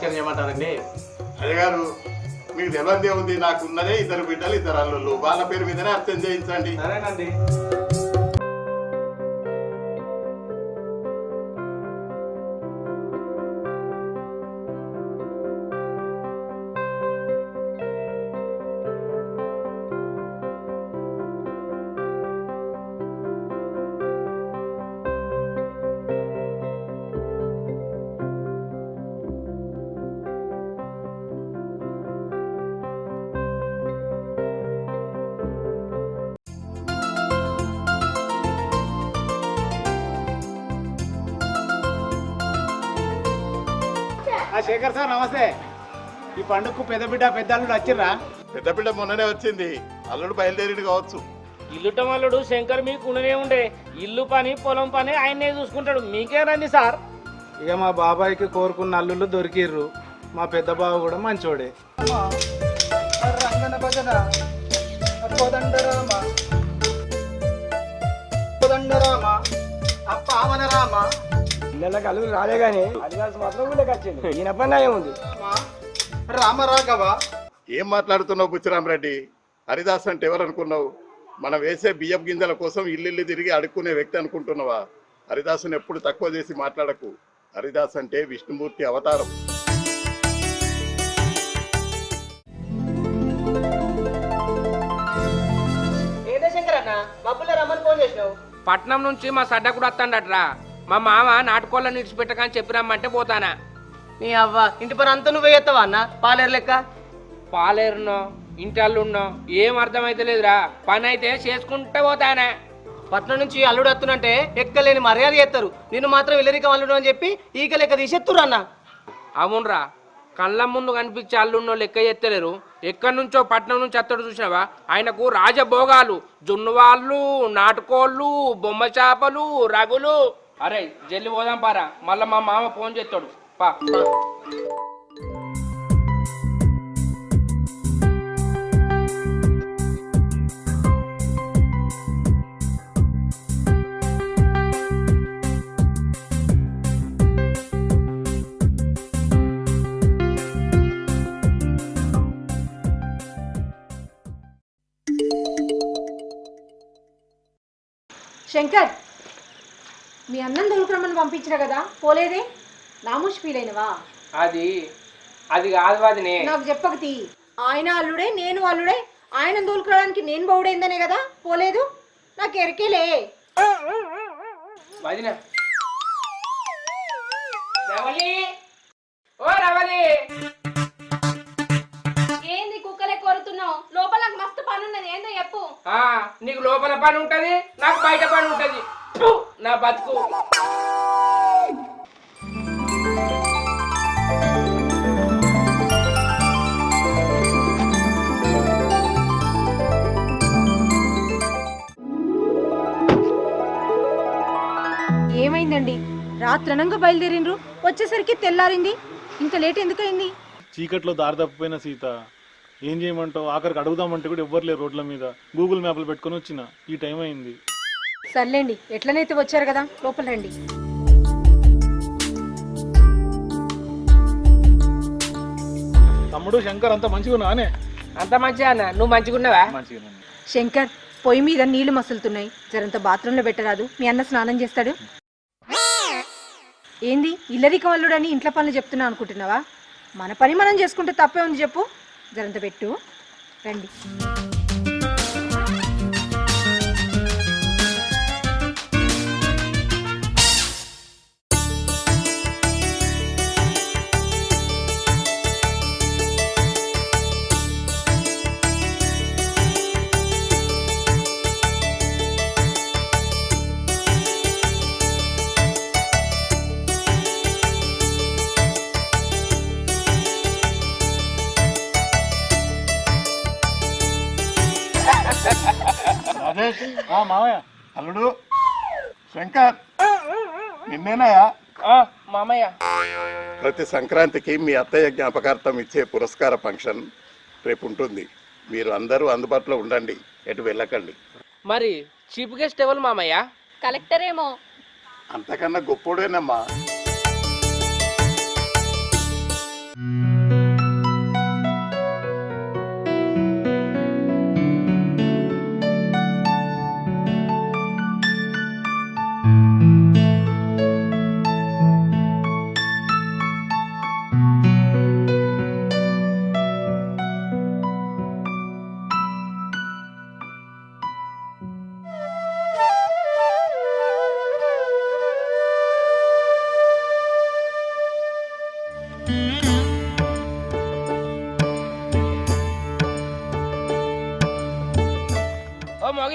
లెక్క చేయమంటారండి. అయ్యగారు మీకు తెలియదే ఉంది, నాకు ఉన్నదే 2 బిడ్డలు 2 అల్లుళ్ళు, వాళ్ళ పేరు మీదనే అర్థం చేయించండి. సరేనండి. శేఖర్ సార్ నమస్తే. ఈ పండుగకు పెద్ద బిడ్డ పెద్ద అల్లుడు వచ్చిర్రా? పెద్ద బిడ్డ మొన్ననే వచ్చింది, అల్లుడు బయలుదేరిడు కావచ్చు. ఇల్లుటమల్లుడు శంకర్ మీకు ఉండనే ఉండే, ఇల్లు పని పొలం పని ఆయనే చూసుకుంటాడు, మీకే రండి సార్. ఇక మా బాబాయ్కి కోరుకున్న అల్లుళ్ళు దొరికిర్రు, మా పెద్ద బావ కూడా మంచోడే. పిల్లలకు అల్లుడు రాలే గానీ అడిగాల్సి మాత్రం ఊళ్ళకి వచ్చింది. ఈయన పని ఏముంది? రామరాఘవ ఏం మాట్లాడుతున్నావు బుచ్చిరామరెడ్డి? హరిదాస్ అంటే ఎవరు అనుకున్నావు? మనం వేసే బియ్యం గింజల కోసం ఇల్లు తిరిగి అడుక్కునే వ్యక్తి అనుకుంటున్నావా? హరిదాసుని ఎప్పుడు తక్కువ చేసి మాట్లాడకు. హరిదాస్ అంటే విష్ణుమూర్తి అవతారం. పట్నం నుంచి మా సడ్డ కూడా వస్తాడట్రా. మా మామ నాటుకోళ్ళని విడిచిపెట్టకని చెప్పిరమ్మంటే పోతానా. నీ అవ్వ ఇంటి పని అంతా నువ్వు వేయత్తావా అన్న? పాలేరు లెక్క పాలేరునో ఇంటల్లున్నో ఏం అర్థమైతే లేదురా. పని అయితే చేసుకుంటే పోతానా. పట్నం నుంచి అల్లుడు వస్తున్నంటే ఎక్కలేని మర్యాద చేస్తారు, నిన్ను మాత్రం ఇల్లరికం అల్లుడు అని చెప్పి ఈక లెక్క తీసేత్తురు అన్న. అవునరా, కళ్ళ ముందు కనిపించే అల్లున్నో లెక్క చేస్తలేరు. ఎక్కడి నుంచో పట్నం నుంచి అత్తడు చూసినావా, ఆయనకు రాజభోగాలు, జున్నువాళ్ళు, నాటుకోళ్ళు, బొమ్మ చేపలు, రగులు. అరే జల్లి పోదాం పారా, మళ్ళా మా మామ ఫోన్ చేస్తాడు. పా శంకర్, మీ అన్నం దొరుకురమ్మని పంపించిన కదా, పోలేదే? నామూష్ ఫీల్ అయినవా? అది కాదు వదినే. నాకు చెప్పకతి. ఆయన అల్లుడే నేను అల్లుడే, ఆయన దొరుకురావడానికి నేను బౌడైందనే కదా పోలేదు. నాకు ఎరకేలే వదిన. రవలి, ఓ రవలి. ఏంది కుక్కలే కోరుతున్నావు? లోపల నాకు మస్తు పని ఉన్నది, ఏందో చెప్పు. నీకు లోపల పని ఉంటది, నాకు బయట పని ఉంటది. నా బతుకు. ఏమైందండి? రాత్రనంగా బయలుదేరిండ్రు, వచ్చేసరికి తెల్లారింది. ఇంత లేట్ ఎందుకైంది? చీకట్లో దారి తప్పిపోయిన సీత, ఏం చేయమంటావు? ఆఖరికి అడుగుదామంటే కూడా ఎవ్వరు లేరు రోడ్ల మీద. గూగుల్ మ్యాప్లు పెట్టుకొని వచ్చిన, ఈ టైం అయింది. సర్లేండి, ఎట్లనైతే వచ్చారు కదా, లోపల రండి. తమ్ముడు శంకర్ అంత మంచిగా నానే? అంత మంచిగా అన్న, నువ్వు మంచిగున్నావా? మంచిగా. శంకర్, పొయ్యి మీద నీళ్లు మసులుతున్నాయి, జరంత బాత్రూంలో పెట్టరాదు, మీ అన్న స్నానం చేస్తాడు. ఏంది ఇల్లరికం అల్లుడని ఇంట్లో పనులు చెప్తున్నా అనుకుంటున్నావా? మన పని మనం చేసుకుంటే తప్పే ఉంది చెప్పు. జరంత పెట్టు, రండి. మామయ్య, అల్లుడు శంకర్, నిన్నేనాయా? మామయ్య, ప్రతి సంక్రాంతికి మీ అత్తయ్య జ్ఞాపకార్థం ఇచ్చే పురస్కార ఫంక్షన్ రేపు ఉంటుంది. మీరు అందరూ అందుబాటులో ఉండండి, ఎటు వెళ్ళకండి. మరి చీఫ్ గెస్ట్ ఎవరు మామయ్య? కలెక్టర్ ఏమో. అంతకన్నా గొప్పోడేనమ్మా.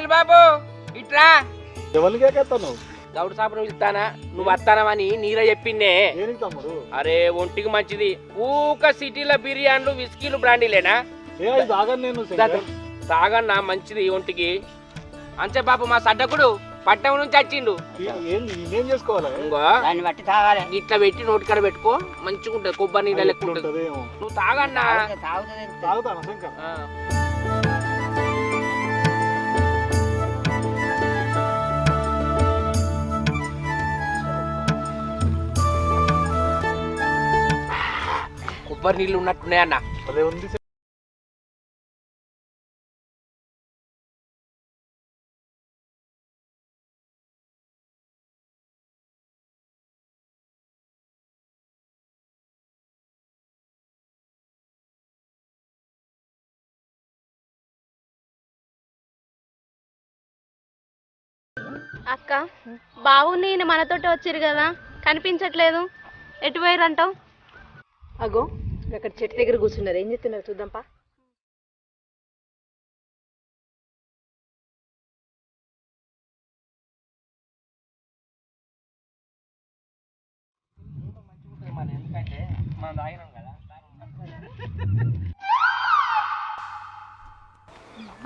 అనిల్ బాబు ఇట్రా. ఎవరికి కేకేస్తాను గౌడు సాపును పిలుస్తానా, నువ్వు వస్తానవని నీర చెప్పిందే. దేనికి తమ్ముడు? అరే ఒంటికి మంచిది. ఊక సిటీలో బిర్యానీలు విస్కీలు బ్రాండీలేనా? ఏ అది తాగను నేను శంకర్. తాగన్నా మంచిది ఒంటికి. అంతే బాబు మా సడ్డకుడు పట్నం నుంచి వచ్చిండు. నేనేం చేసుకోవాలి? ఇంకో దాన్ని బట్టి తాగాలి. ఇట్లా పెట్టి నోటికాడ పెట్టుకో, మంచిగా ఉంటుంది. కొబ్బరి నీళ్ళ లెక్క ఉంటుంది. ఉంటదేమో. నువ్వు తాగన్నా. తాగుతాను శంకర్. ఆ. కొబ్బరి నీళ్ళు ఉన్నట్టున్నాయన్న. అదే ఉంది. అక్క బావుని మనతోటి వచ్చిరు కదా, కనిపించట్లేదు. ఎటు పోయారంటావు? అగో అక్కడ చెట్టు దగ్గర కూర్చున్నారు. ఏం చెప్తున్నారు చూద్దాంపా.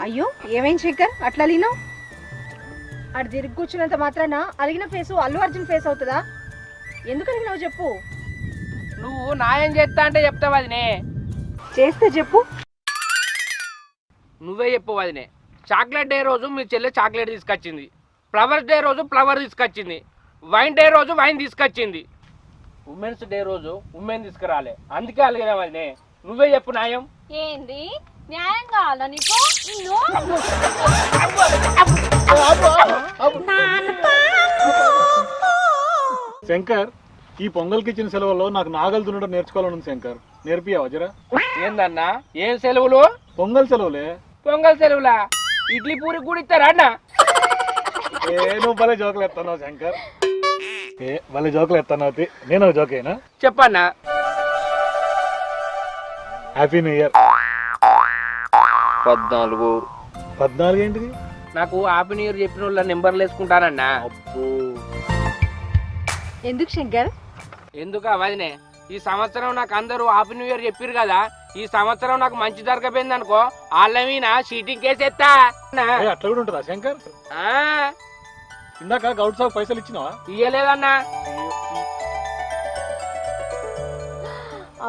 అయ్యో ఏమైంది శంకర్ అట్లా అలిగినావు? అటు తిరిగి కూర్చున్నంత మాత్రాన అలిగిన ఫేసు అల్లు అర్జున్ ఫేస్ అవుతుందా? ఎందుకు అలిగినావు చెప్పు. నువ్వు న్యాయం చేస్తా అంటే చెప్తావు వదినే. చేస్తే చెప్పు. నువ్వే చెప్పు వదినే. చాక్లెట్ డే రోజు మీ చెల్లె చాక్లెట్ తీసుకొచ్చింది. ఫ్లవర్స్ డే రోజు ఫ్లవర్ తీసుకొచ్చింది. వైన్ డే రోజు వైన్ తీసుకొచ్చింది. ఉమెన్స్ డే రోజు ఉమెన్ తీసుకురాలే. అందుకే అలిగినా వదినే. నువ్వే చెప్పు న్యాయం. ఏంది న్యాయం కావాలా నీకు? శంకర్, ఈ పొంగల్కి ఇచ్చిన సెలవుల్లో నాకు నాగలు దున్నడం నేర్చుకోవాలని శంకర్. నేర్పియా వజరా? ఏందన్నా ఏం సెలవులు? పొంగల్ సెలవులే. పొంగల్ సెలవులా? ఇడ్లీ పూరి కూడా ఇస్తారా అన్న? నువ్వు భలే జోకులు ఎత్తున్నావు శంకర్. భలే జోకులు ఎత్తున్నావు. నేను జోకేనా? చెప్పన్నా. Happy new year. 14 ఏంటిది? నాకు హ్యాపీ న్యూ ఇయర్ చెప్పిన వాళ్ళ నెంబర్లు వేసుకుంటానన్నా. అబ్బో. ఎందుకు శంకర్? ఎందుకు వదినే, ఈ సంవత్సరం నాకు అందరూ హ్యాపీ న్యూ ఇయర్ చెప్పారు కదా, ఈ సంవత్సరం నాకు మంచి జరగపోయింది అనుకో, వాళ్ళ మీద షీటింగ్ కేసు ఎత్తా. అట్లా కూడా ఉంటుందా శంకర్? ఆ, ఇందాక గౌడ్ సాగు పైసలు ఇచ్చినావా? ఇయ్యలేదన్నా.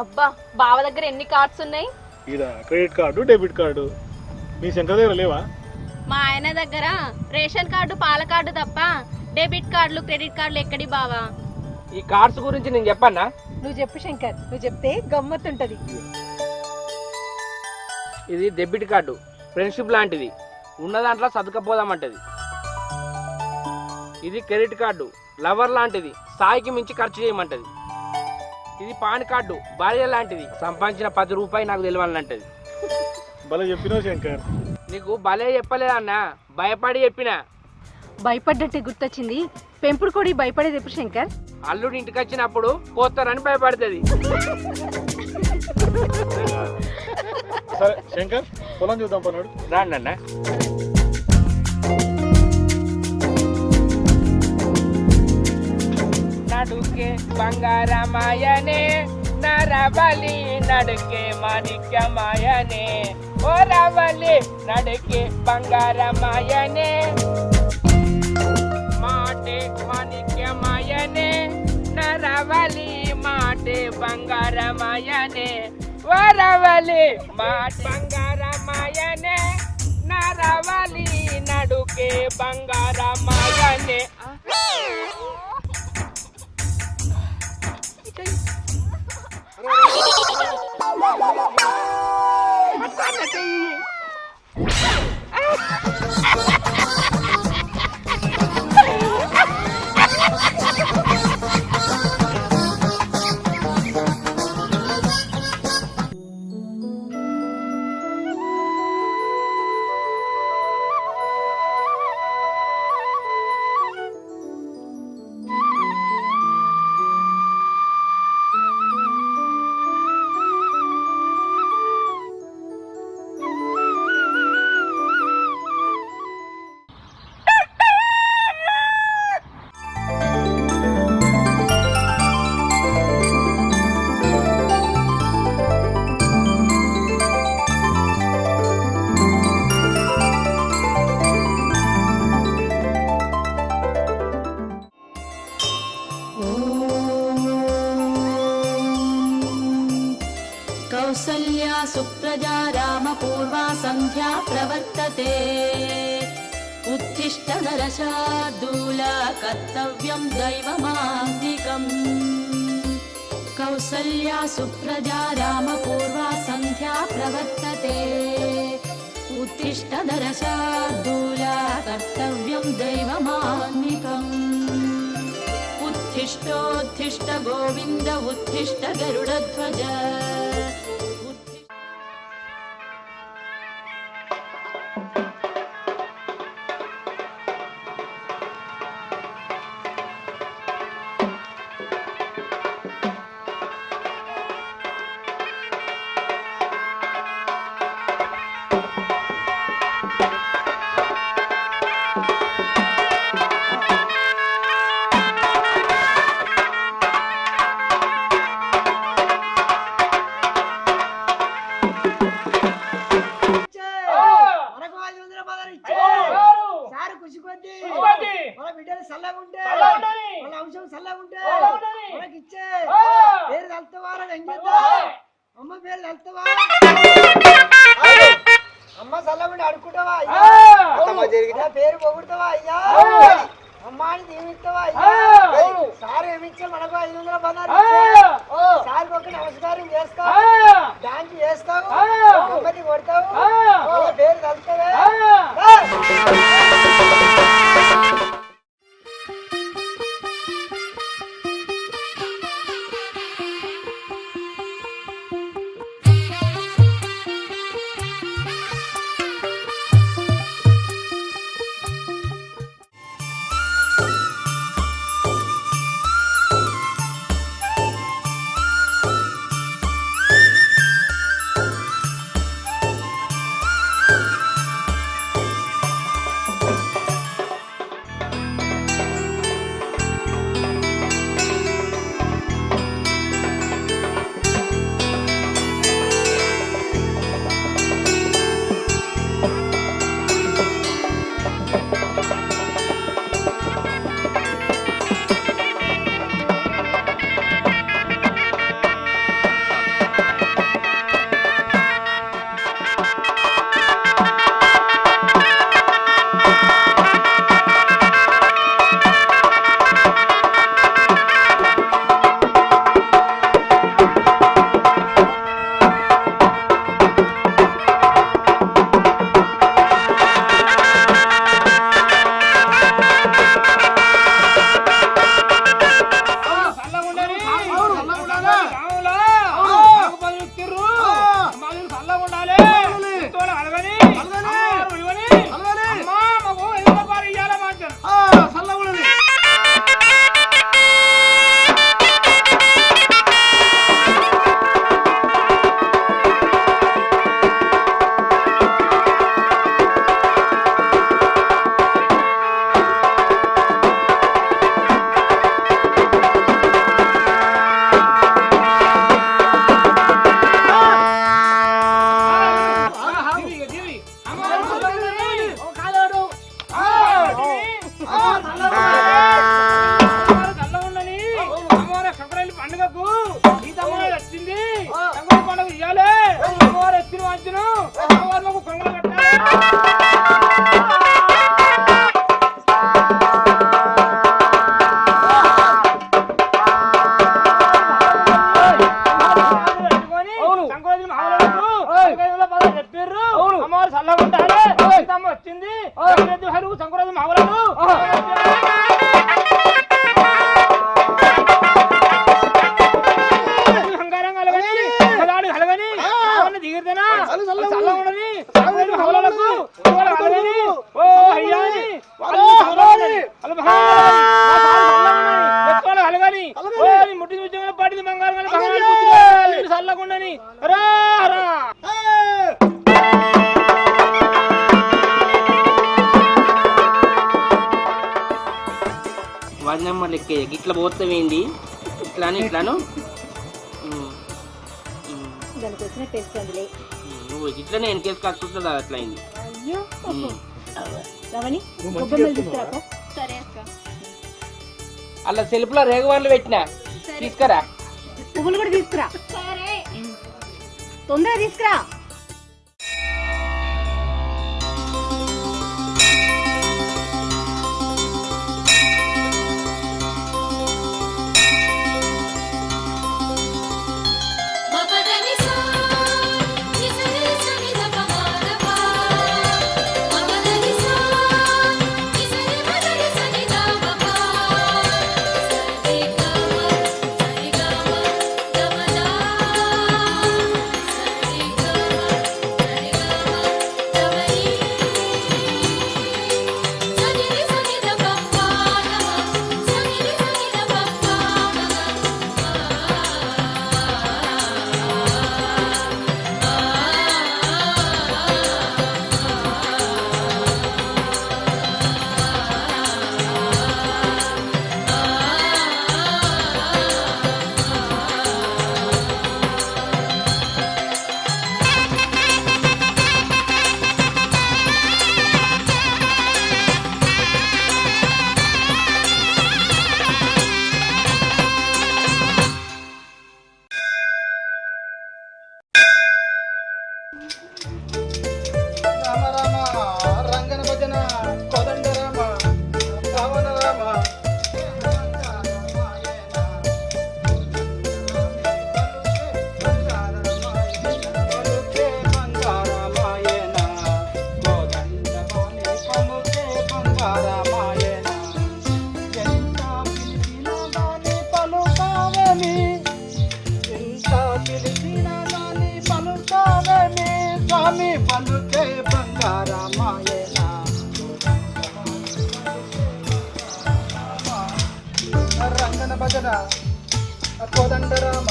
అబ్బా బావ దగ్గర ఎన్ని కార్డ్స్ ఉన్నాయి? ఇదా క్రెడిట్ కార్డు, డెబిట్ కార్డు. మీ శంకర్ దగ్గర లేవా? మా ఆయన దగ్గర రేషన్ కార్డు, పాల కార్డు తప్ప డెబిట్ కార్డులు, క్రెడిట్ కార్డులు ఎక్కడి బావా? ఈ కార్డ్స్ గురించి నేను చెప్పన్నా. నువ్వు చెప్పు శంకర్, నువ్వు చెప్తే గమ్మత్తుంటది. ఇది డెబిట్ కార్డు, ఫ్రెండ్షిప్ లాంటిది. ఉన్న దాంట్లో సదుకపోదామంటది. ఇది క్రెడిట్ కార్డు, లవర్ లాంటిది. స్థాయికి మించి ఖర్చు చేయమంటది. ఇది పాన్ కార్డు, భార్య లాంటిది. సంపాదించిన 10 రూపాయలు నాకు తెలియాలంటది. భలే చెప్పినావు శంకర్. నీకు భలే చెప్పలేదన్నా, భయపడి చెప్పినా. భయపడ్డట్టే గుర్తొచ్చింది. పెంపుడు కోడి భయపడేది ఎప్పుడు శంకర్? అల్లుడు ఇంటికి వచ్చినప్పుడు కోస్తారని భయపడుతుంది. సరే శంకర్, పొలం చూద్దాం పన్నాడు. రాండి అన్న. నడుకే బంగారమాయనే, నరవలి నడుకే మాణిక్యమాయనే. ఓ రవలి నడుకే బంగారమాయనే, మాటే మాణిక్యమాయనే. నరవలి మాటే బంగారమాయనే. ఓ రవలి మాట బంగారమాయనే, నరవలి నడుకే బంగారమాయనే. सुप्रजा रामपूर्वा सन्ध्या प्रवर्तते उत्तिष्ठ नरशार्दूल कर्तव्यं दैवमान्तिकम् कौसल्या सुप्रजा रामपूर्वा सन्ध्या प्रवर्तते उत्तिष्ठ नरशार्दूल कर्तव्यं दैवमान्तिकम् उत्तिष्ठोत्तिष्ठ गोविन्द उत्तिष्ठ गरुडध्वज సారు ఖుషి కొద్ది మన బిడ్డలు చల్లగా ఉంటే మన అంశం చల్లగా ఉంటే మనకి ఇచ్చే పేరు తలుతావా అమ్మ పేరు తలుతావా అమ్మ చల్లగా ఉండి అడుక్కుంటావా అయ్యా పేరు పొగుడుతావా అయ్యా అమ్మాని దీవిస్తావా అయ్యా సార్ ఏమిచ్చా మనకు 500 బంగారు సార్ ఒక నమస్కారం చేస్తావు డాన్స్ చేస్తావు అమ్మని కొడతావు పేరు తలుతావే వదినమ్మ లెక్క ఇట్లా పోతావేంది ఇట్లాను ఇట్లాను దానికి వచ్చిన టెస్ట్ అందులే నువ్వు ఇట్లనే ఎన్కేస్ కట్టుకుంటుందా అట్లా అయింది. అయ్యో రమణి గొబ్బెమ్మలు తీసుకురాక. సరే అక్క. అలా సెల్ఫ్లో రేగువాన్లు పెట్టినా తీసుకురా. పువ్వులు కూడా తీసుకురా. సరే తొందరగా తీసుకురా. కోదండరామ పావన రామ స్వామి పలుకే బంగారమాయన రంగన భజన కోదండరామ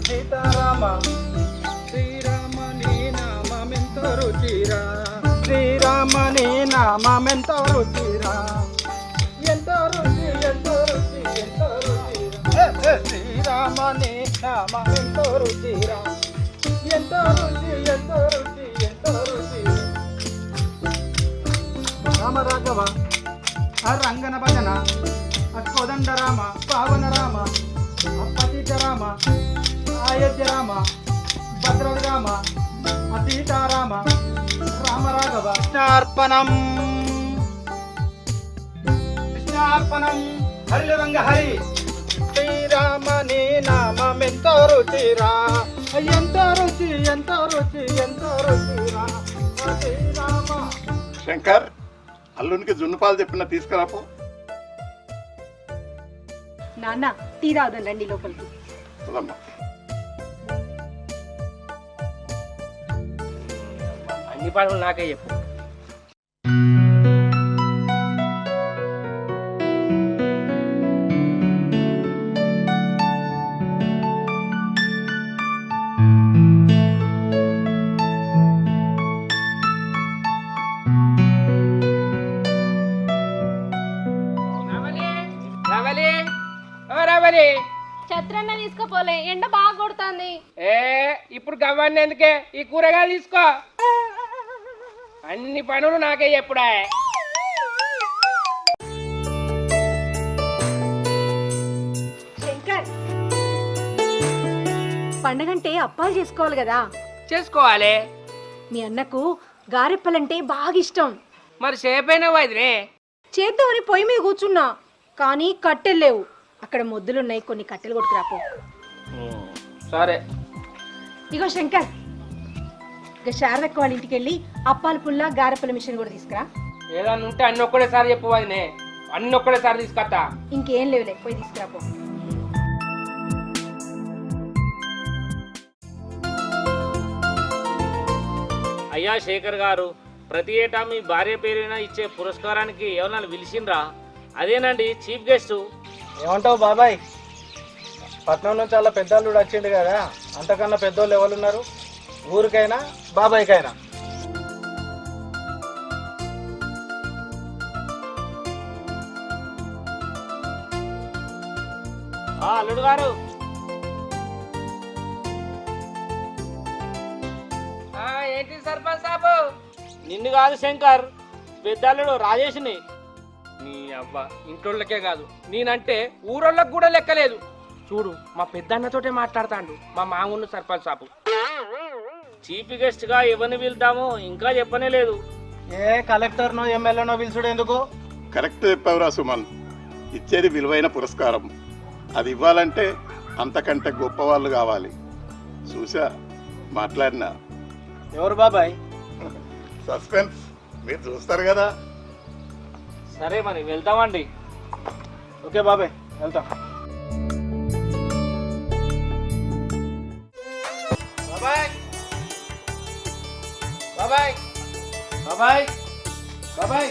సీతారామ శ్రీరామ నీ నామెంతో రుచిరా శ్రీరామ నీ నామెంతో రుచిరా ఎంతో రుచి ఎంతో రుచి ఎంతో రుచి శ్రీరామ నీ నామెంతో రుచిరా ఎంతో రుచి ఎంతో రుచి ఎంతో రుచి రామ రాఘవ రంగన భజన కోదండ రామ పావన రామ అపతిత రామ అయోధ్య రామ భద్రుడు రామ సీతారామ రామ రాఘవ కృష్ణార్పణం కృష్ణార్పణం హరిరంగ హరి శ్రీరామ నీ నామెంతో రుచిరా ఎంతో రుచి ఎంతో రుచి ఎంతో రుచిరా శ్రీరామ. శంకర్, అల్లునికి జున్నుపాలు చెప్పిన తీసుకురాపో. నాన్న టీ రావద్దని రండి లోపలికి. చూడమ్మా. అన్ని పనులు నాకే చెప్పు. ఛత్రన్న తీసుకుపోలే, ఎండ బాగా కొడుతుంది. ఇప్పుడు గవ్వన్నీ ఎందుకే, ఈ కూరగాయలు తీసుకో. అన్ని పనులు నాకే చెప్పుడా. శంకర్, పండగంటే అప్పాలు చేసుకోవాలి కదా. చేసుకోవాలి. మీ అన్నకు గారెప్పలంటే బాగా ఇష్టం. మరి సేపైనా వదిలే. చేద్దామని పొయ్యి మీద కూర్చున్నా, కానీ కట్టెలు లేవు. అక్కడ మొద్దులున్నాయి, కొన్ని కట్టెలు కొట్టుకురాపో. సరే. ఇగో శంకర్, ఇక శారదక్క వాళ్ళ ఇంటికి వెళ్ళి అప్పాల పుల్ల గారెప్పల మిషన్ కూడా తీసుకురా. ఏదన్నా ఉంటే అన్ని ఒక్కడేసారి చెప్పు వదినే, అన్ని ఒక్కడేసారి తీసుకొస్తా. ఇంకేం లేవులే, పోయి తీసుకురాపో. అయ్యా శేఖర్ గారు, ప్రతి ఏటా మీ భార్య పేరున ఇచ్చే పురస్కారానికి ఏమన్నా పిలిచిండ్రా? అదేనండి చీఫ్ గెస్ట్. ఏమంటావు బాబాయ్? పట్నం నుంచి చాలా పెద్దోళ్ళు వచ్చిండు కదా, అంతకన్నా పెద్దోళ్ళు ఎవరున్నారు ఊరికైనా బాబాయ్కైనా? అల్లుడు గారు. ఏంటి సర్పంచ్ సాబు? నిన్ను కాదు శంకర్, పెద్దల్లుడు రాజేష్ని. నీ అవ్వ ఇంట్లోళ్ళకే కాదు, నేనంటే ఊరోళ్ళకి కూడా లెక్కలేదు. చూడు, మా పెద్దన్నతోటే మాట్లాడతాండు మా మామూలు సర్పంచ్ సాబు. చీఫ్ గెస్ట్ గా ఎవరిని పిలుతామో ఇంకా చెప్పనే లేదు. ఏ కలెక్టర్నో ఎమ్మెల్యేనో పిలుచుడు ఎందుకు? కరెక్ట్ చెప్పావురా సుమన్. ఇచ్చేది విలువైన పురస్కారం. అది ఇవ్వాలంటే అంతకంటే గొప్ప వాళ్ళు కావాలి. చూసా, మాట్లాడినా. ఎవరు బాబాయ్? సస్పెన్స్, మీరు చూస్తారు కదా. సరే మరి వెళ్తామండి. ఓకే బాబాయ్, వెళ్తాం. బాబాయ్ బాబాయ్ బాబాయ్ బాబాయ్.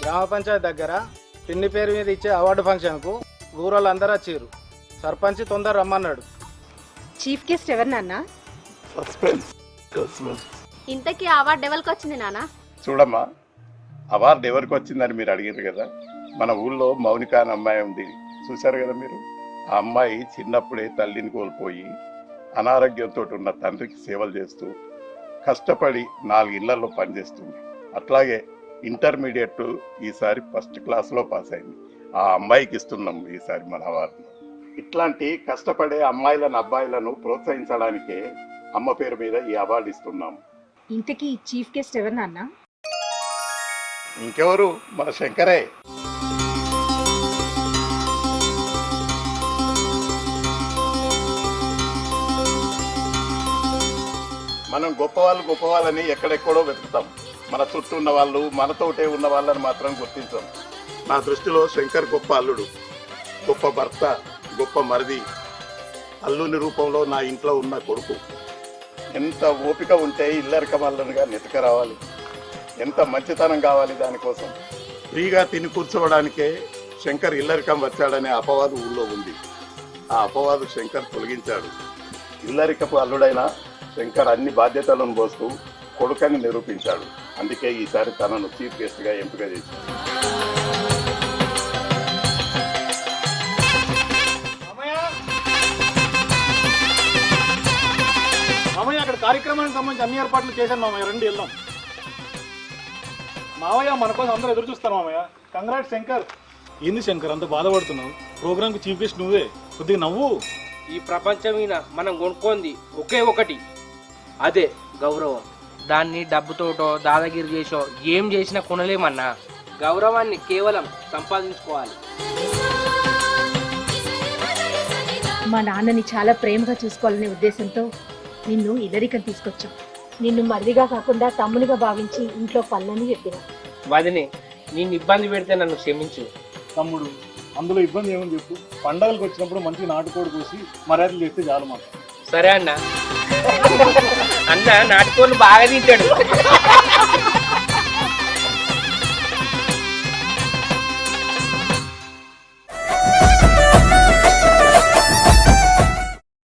గ్రామ పంచాయతీ దగ్గర పిన్ని పేరు మీద ఇచ్చే అవార్డు ఫంక్షన్కు ఊరోళ్ళు అందరూ వచ్చారు. సర్పంచ్ తొందర రమ్మన్నాడు. చీఫ్ గెస్ట్ ఎవరు నాన్న? సస్పెన్స్. ఇంతకీ అవార్డు ఎవరికి వచ్చింది నాన్న? చూడమ్మా, అవార్డు ఎవరికి వచ్చిందని మీరు అడిగారు కదా. మన ఊళ్ళో మౌనిక అనే అమ్మాయి ఉంది, చూశారు కదా మీరు. ఆ అమ్మాయి చిన్నప్పుడే తల్లిని కోల్పోయి అనారోగ్యంతో ఉన్న తండ్రికి సేవలు చేస్తూ కష్టపడి 4 ఇళ్లలో పనిచేస్తుంది. అట్లాగే ఇంటర్మీడియట్ ఈసారి ఫస్ట్ క్లాస్లో పాస్ అయింది. ఆ అమ్మాయికి ఇస్తున్నాం ఈసారి మన అవార్డు. ఇట్లాంటి కష్టపడే అమ్మాయిలను అబ్బాయిలను ప్రోత్సహించడానికే అమ్మ పేరు మీద ఈ అవార్డు ఇస్తున్నాం. ఇంతకీ చీఫ్ గెస్ట్ ఎవరు నాన్న? ఇంకెవరు, మన శంకరే. మనం గొప్పవాళ్ళని ఎక్కడెక్కడో వెతుకుతాం. మన చుట్టూ ఉన్న వాళ్ళు, మనతోటే ఉన్న వాళ్ళని మాత్రం గుర్తించాం. నా దృష్టిలో శంకర్ గొప్ప అల్లుడు, గొప్ప భర్త, గొప్ప మరిది, అల్లుని రూపంలో నా ఇంట్లో ఉన్న కొడుకు. ఎంత ఓపిక ఉంటే ఇల్లరిక వాళ్ళనుగా నెతక రావాలి, ఎంత మంచితనం కావాలి. దానికోసం ఫ్రీగా తిని కూర్చోవడానికే శంకర్ ఇల్లరికం వచ్చాడనే అపవాదు ఊళ్ళో ఉంది. ఆ అపవాదు శంకర్ తొలగించాడు. ఇల్లరికపు అల్లుడైన శంకర్ అన్ని బాధ్యతలను మోస్తూ కొడుకని నిరూపించాడు. అందుకే ఈసారి తనను చీఫ్ గెస్ట్గా ఎంపిక చేశాడు. మామయ్య అక్కడ కార్యక్రమానికి సంబంధించి అన్ని ఏర్పాట్లు చేశాను మామయ్య, రండి వెళ్దాం. మామయ్య మన కోసం అందరూ ఎదురు చూస్తారు మామయ్య. కంగ్రాట్స్ శంకర్. ఏంది శంకర్ అంత బాధపడుతున్నావు? ప్రోగ్రామ్కి చీఫ్ గెస్ట్ నువ్వే, కొద్దిగా నవ్వు. ఈ ప్రపంచం మీద మనం కొనుక్కోంది ఒకే ఒకటి, అదే గౌరవం. దాన్ని డబ్బుతోటో దాదాగిరి చేసో ఏం చేసినా కొనలేమన్నా. గౌరవాన్ని కేవలం సంపాదించుకోవాలి. మా నాన్నని చాలా ప్రేమగా చూసుకోవాలనే ఉద్దేశంతో నిన్ను ఇల్లరికం తీసుకొచ్చాం. నిన్ను మరిదిగా కాకుండా తమ్మునిగా భావించి ఇంట్లో పనులని చెప్పిన. వదినే, నిన్ను ఇబ్బంది పెడితే నన్ను క్షమించు. తమ్ముడు, అందులో ఇబ్బంది ఏమని చెప్పు. పండగలకు వచ్చినప్పుడు మంచి నాటుకోడి కోసి మర్యాదలు చేస్తే చాలు మాకు. సరే అన్న. అన్న నాటుకోళ్ళు బాగా తింటాడు.